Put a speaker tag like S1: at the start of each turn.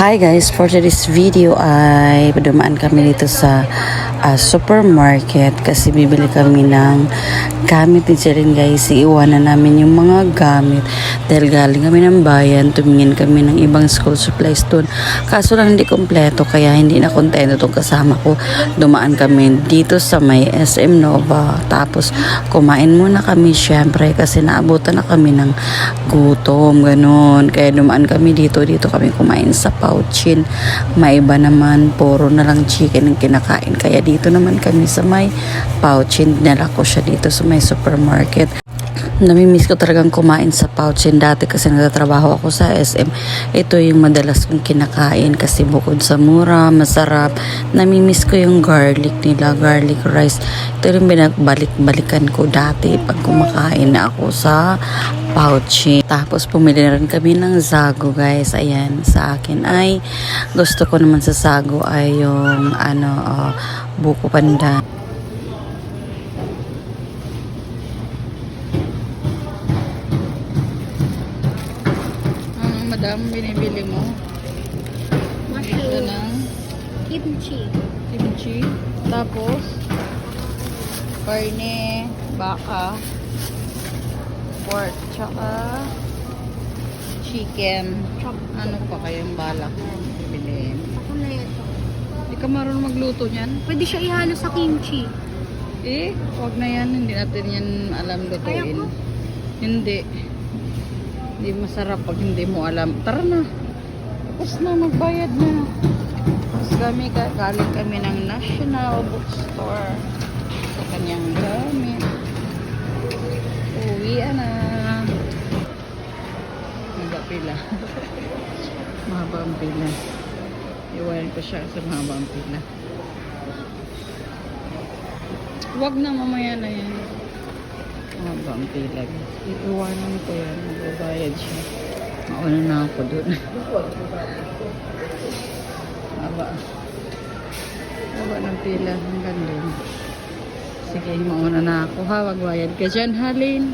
S1: Hi guys, for today's video ay dumaan kami dito sa supermarket kasi bibili kami ng gamit ni Jerin guys. Iiwanan namin yung mga gamit dahil galing kami ng bayan, tumingin kami ng ibang school supplies doon. Kaso lang hindi kompleto kaya hindi na kontento itong kasama ko. Dumaan kami dito sa may SM Nova tapos kumain muna kami syempre kasi naabutan na kami ng gutom, ganun. Kaya dumaan kami dito kami kumain sa Pouchin. Maiba naman, puro na lang chicken ang kinakain. Kaya dito naman kami sa may Pouchin. Dinala ko siya dito sa may supermarket. Namimiss ko talagang kumain sa Pouchin dati kasi nagtatrabaho ako sa SM. Ito yung madalas kong kinakain kasi bukod sa mura, masarap. Namimiss ko yung garlic nila, garlic rice. Ito yung binagbalik-balikan ko dati pag kumakain na ako sa Pouchin. Tapos pumili na rin kami ng Zago guys. Ayan, sa akin ay gusto ko naman sa Zago ay yung buko pandan. Madam, binibili mo? Ito ng kimchi. Tapos, karne, baka, pork, tsaka chicken. Ano pa kayong balak bilhin?
S2: Ako na ito.
S1: Hindi ka marunong magluto niyan?
S2: Pwede siya ihalo sa kimchi.
S1: Wag na yan. Hindi natin yan alam lutuin.
S2: Ayaw ko.
S1: Hindi. Hindi masarap pag hindi mo alam. Tara na. Tapos na, magbayad na. Tapos galing kami ng National Bookstore sa kanyang gamit. Uwian na. Pila. Mahaba ang pila. Iwanan ko siya sa mahaba ang pila. Huwag na, mamaya na yan. Mahaba ang pila. Iwanan ko yan. Magbabayad siya. Mauna na ako dun. Mahaba. Mahaba ng pila. Hanggang dun. Sige, mauna na ako ha. Magbayad ka dyan, Halin.